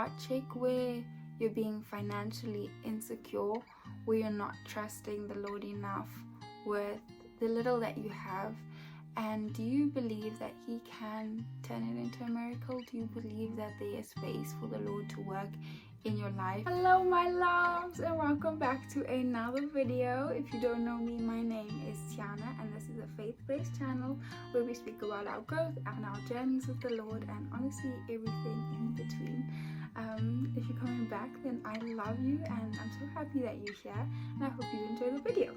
heart check where you're being financially insecure, where you're not trusting the Lord enough with the little that you have? And do you believe that He can turn it into a miracle? Do you believe that there is space for the Lord to work in your life? Hello my loves, and welcome back to another video. If you don't know me, my name is Tiana, and this is a faith-based channel where we speak about our growth and our journeys with the Lord, and honestly everything in between. If you're coming back, then I love you, and I'm so happy that you're here, and I hope you enjoy the video.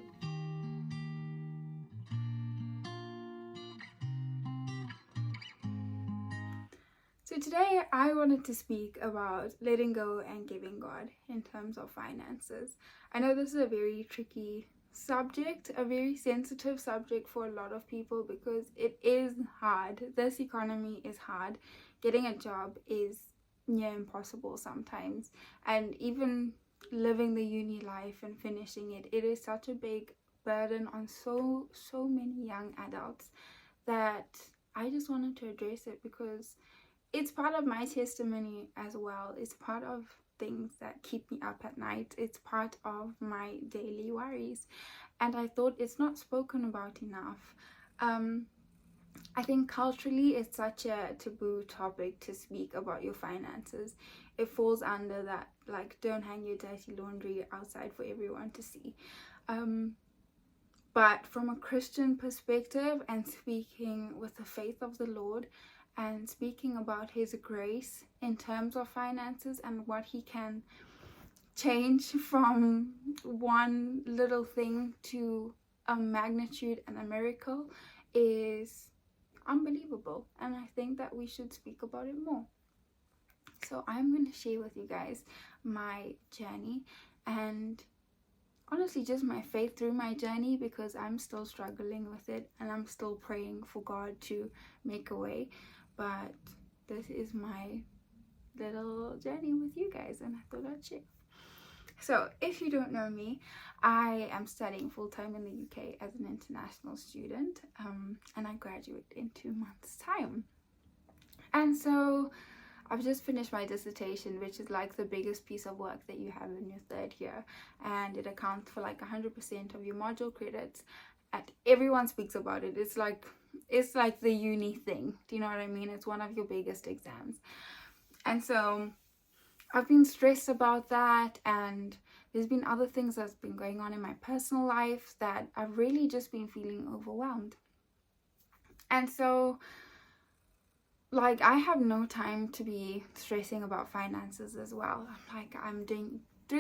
So today I wanted to speak about letting go and giving God in terms of finances. I know this is a very tricky subject, a very sensitive subject for a lot of people because it is hard. This economy is hard. Getting a job is near impossible sometimes. And even living the uni life and finishing it, it is such a big burden on so many young adults that I just wanted to address it because it's part of my testimony as well. It's part of things that keep me up at night. It's part of my daily worries. And I thought it's not spoken about enough. I think culturally it's such a taboo topic to speak about your finances. It falls under that, like, don't hang your dirty laundry outside for everyone to see. But from a Christian perspective and speaking with the faith of the Lord, and speaking about His grace in terms of finances and what He can change from one little thing to a magnitude and a miracle is unbelievable, and I think that we should speak about it more. So I'm going to share with you guys my journey and honestly just my faith through my journey, because I'm still struggling with it and I'm still praying for God to make a way. But this is my little journey with you guys, and I thought I'd share. So if you don't know me, I am studying full-time in the UK as an international student, and I graduate in 2 months' time. And so I've just finished my dissertation, which is like the biggest piece of work that you have in your third year, and it accounts for like 100% of your module credits. And everyone speaks about it. It's like the uni thing. Do you know what I mean? It's one of your biggest exams. And so I've been stressed about that, and there's been other things that's been going on in my personal life that I've really just been feeling overwhelmed. And so, like, I have no time to be stressing about finances as well. I'm doing 2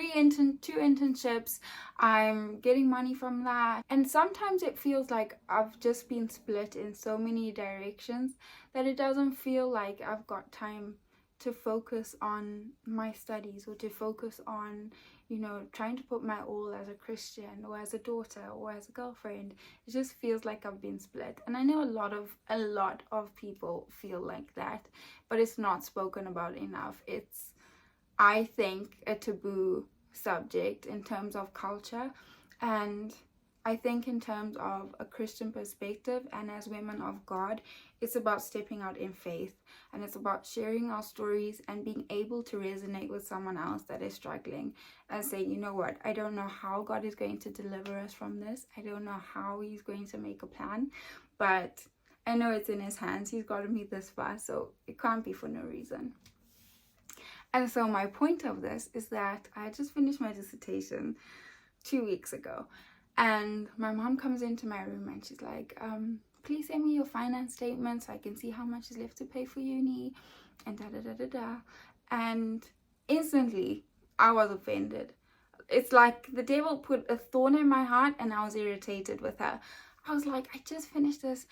internships, I'm getting money from that, and sometimes it feels like I've just been split in so many directions that it doesn't feel like I've got time to focus on my studies or to focus on, you know, trying to put my all as a Christian or as a daughter or as a girlfriend. It just feels like I've been split, and I know a lot of people feel like that, but it's not spoken about enough. It's, I think, a taboo subject in terms of culture, and I think in terms of a Christian perspective and as women of God, it's about stepping out in faith, and it's about sharing our stories and being able to resonate with someone else that is struggling and say, you know what, I don't know how God is going to deliver us from this. I don't know how He's going to make a plan, but I know it's in His hands. He's gotten me this far, so it can't be for no reason. And so my point of this is that I just finished my dissertation 2 weeks ago, and my mom comes into my room and she's like, please send me your finance statement so I can see how much is left to pay for uni and da. And instantly I was offended. It's like the devil put a thorn in my heart, and I was irritated with her. I was like, I just finished this.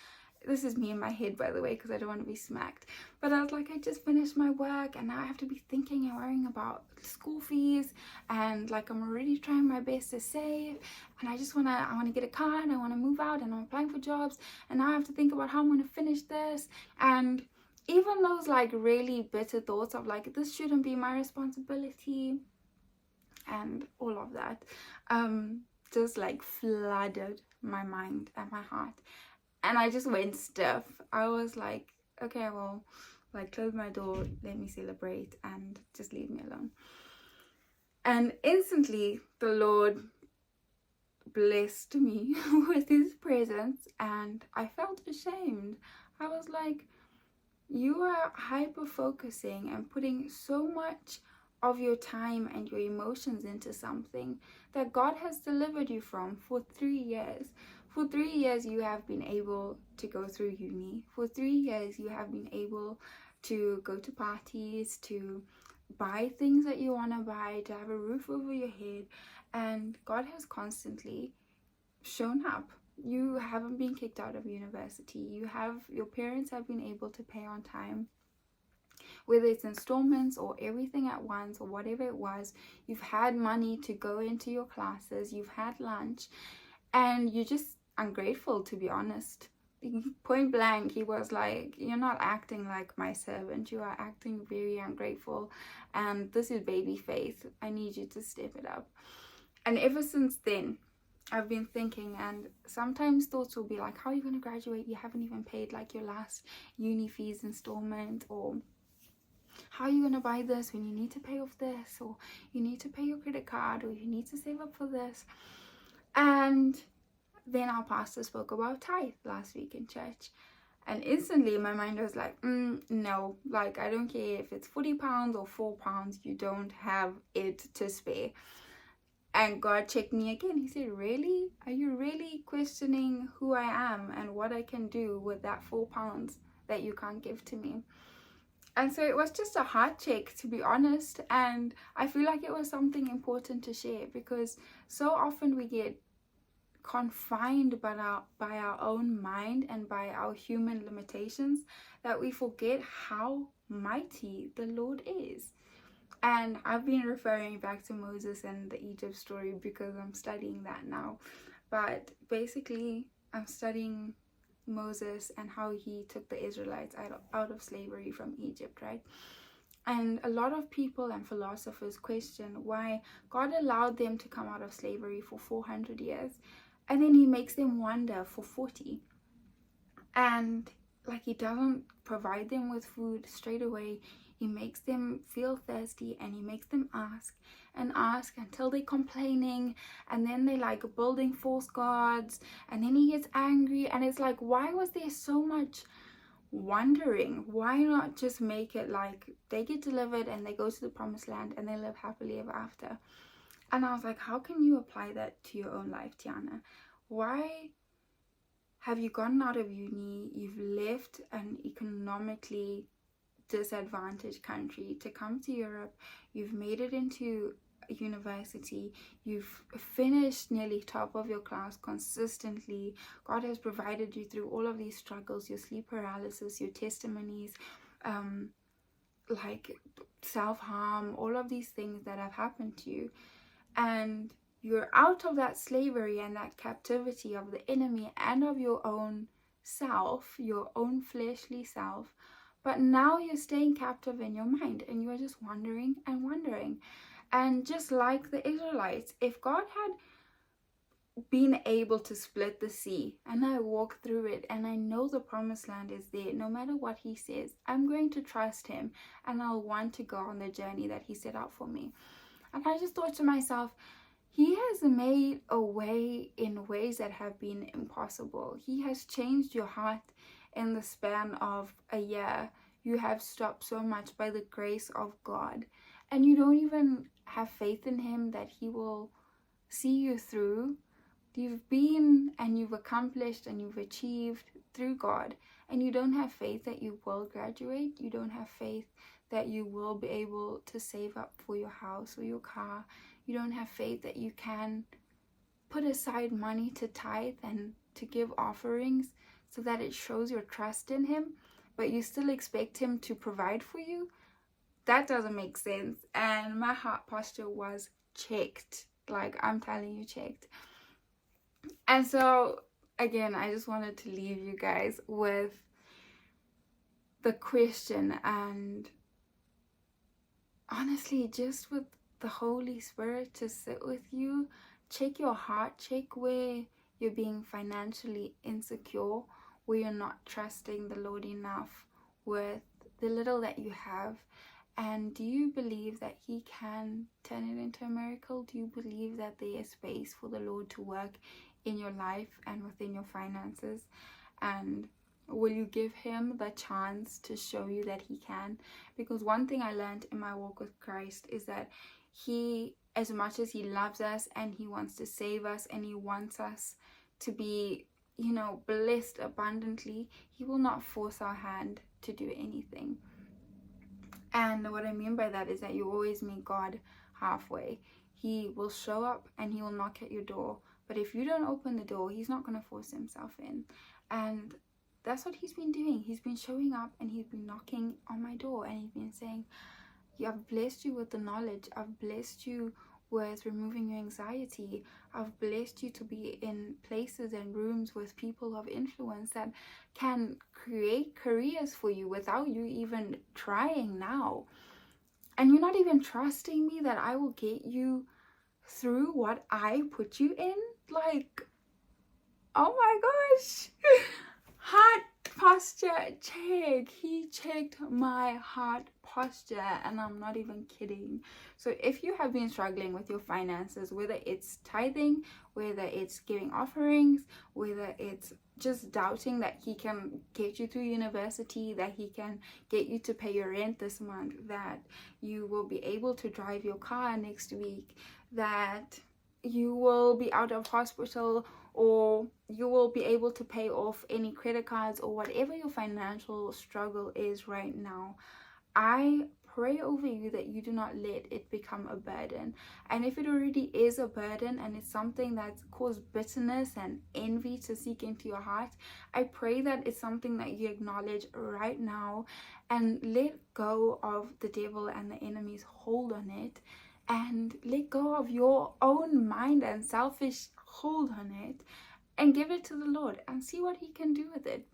This is me in my head, by the way, because I don't want to be smacked. But I was like, I just finished my work, and now I have to be thinking and worrying about school fees, and like I'm already trying my best to save, and I want to get a car, and I want to move out, and I'm applying for jobs, and now I have to think about how I'm going to finish this. And even those like really bitter thoughts of like, this shouldn't be my responsibility and all of that just like flooded my mind and my heart. And I just went stiff. I was like, okay, well, Like, close my door, let me celebrate, and just leave me alone. And instantly, the Lord blessed me with his presence, and I felt ashamed. I was like, you are hyper focusing and putting so much of your time and your emotions into something that God has delivered you from for 3 years. For 3 years, you have been able to go through uni. For 3 years, you have been able to go to parties, to buy things that you want to buy, to have a roof over your head. And God has constantly shown up. You haven't been kicked out of university. Your parents have been able to pay on time, whether it's installments or everything at once or whatever it was. You've had money to go into your classes, you've had lunch, and you're just ungrateful, to be honest. Point blank, he was like, you're not acting like my servant, you are acting very ungrateful, and this is baby faith. I need you to step it up. And ever since then, I've been thinking, and sometimes thoughts will be like, how are you going to graduate? You haven't even paid like your last uni fees installment, or how are you going to buy this when you need to pay off this, or you need to pay your credit card, or you need to save up for this. And then our pastor spoke about tithe last week in church, and instantly my mind was like, no, like, I don't care if it's £40 or £4, you don't have it to spare. And God checked me again. He said, really? Are you really questioning who I am and what I can do with that £4 that you can't give to me? And so it was just a heart check, to be honest. And I feel like it was something important to share, because so often we get confined by our own mind and by our human limitations that we forget how mighty the Lord is. And I've been referring back to Moses and the Egypt story because I'm studying that now. But basically, I'm studying Moses and how he took the Israelites out of slavery from Egypt, right? And a lot of people and philosophers question why God allowed them to come out of slavery for 400 years, and then he makes them wander for 40. And like, he doesn't provide them with food straight away. He makes them feel thirsty, and he makes them ask and ask until they're complaining, and then they like building false gods, and then he gets angry. And it's like, why was there so much wondering? Why not just make it like they get delivered and they go to the promised land and they live happily ever after? And I was like, how can you apply that to your own life, Tiana? Why have you gotten out of uni, you've left an economically disadvantaged country to come to Europe, you've made it into university, you've finished nearly top of your class consistently, God has provided you through all of these struggles, your sleep paralysis, your testimonies, like self-harm, all of these things that have happened to you, and you're out of that slavery and that captivity of the enemy and of your own self, your own fleshly self. But now you're staying captive in your mind, and you're just wondering and wondering. And just like the Israelites, if God had been able to split the sea and I walk through it and I know the promised land is there, no matter what he says, I'm going to trust him, and I'll want to go on the journey that he set out for me. And I just thought to myself, he has made a way in ways that have been impossible. He has changed your heart in the span of a year. You have stopped so much by the grace of God, and you don't even have faith in him that he will see you through. You've been and you've accomplished and you've achieved through God, and you don't have faith that you will graduate. You don't have faith that you will be able to save up for your house or your car. You don't have faith that you can put aside money to tithe and to give offerings so that it shows your trust in him, but you still expect him to provide for you. That doesn't make sense. And my heart posture was checked. Like, I'm telling you, checked. And so again, I just wanted to leave you guys with the question, and honestly, just with the Holy Spirit to sit with you. Check your heart, check where you're being financially insecure, where you're not trusting the Lord enough with the little that you have? And do you believe that he can turn it into a miracle? Do you believe that there is space for the Lord to work in your life and within your finances? And will you give him the chance to show you that he can? Because one thing I learned in my walk with Christ is that he, as much as he loves us and he wants to save us and he wants us to be, you know, blessed abundantly, he will not force our hand to do anything. And what I mean by that is that you always meet God halfway. He will show up and he will knock at your door. But if you don't open the door, he's not going to force himself in. And that's what he's been doing. He's been showing up and he's been knocking on my door. And he's been saying, I've blessed you with the knowledge. I've blessed you with removing your anxiety. I've blessed you to be in places and rooms with people of influence that can create careers for you without you even trying now. And you're not even trusting me that I will get you through what I put you in? Like, oh my gosh. Heart posture check. He checked my heart posture, and I'm not even kidding. So if you have been struggling with your finances, whether it's tithing, whether it's giving offerings, whether it's just doubting that he can get you through university, that he can get you to pay your rent this month, that you will be able to drive your car next week, that you will be out of hospital, or you will be able to pay off any credit cards, or whatever your financial struggle is right now, I pray over you that you do not let it become a burden. And if it already is a burden and it's something that's caused bitterness and envy to seek into your heart, I pray that it's something that you acknowledge right now and let go of the devil and the enemy's hold on it, and let go of your own mind and selfish hold on it, and give it to the Lord and see what he can do with it.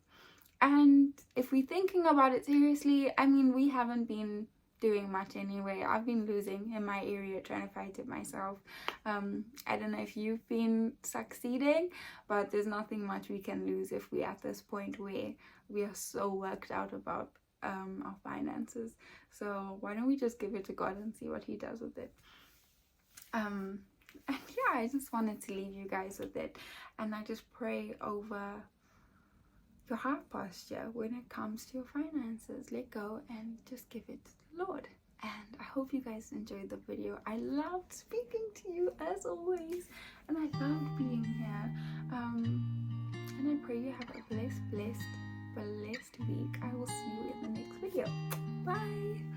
And if we're thinking about it seriously, I mean, we haven't been doing much anyway. I've been losing in my area trying to fight it myself. I don't know if you've been succeeding, but there's nothing much we can lose if we're at this point where we are so worked out about our finances. So why don't we just give it to God and see what he does with it. And yeah, I just wanted to leave you guys with it, and I just pray over your heart posture when it comes to your finances. Let go and just give it to the Lord. And I hope you guys enjoyed the video. I loved speaking to you as always, and I loved being here. And I pray you have a blessed week. I will see you in the next video. Bye.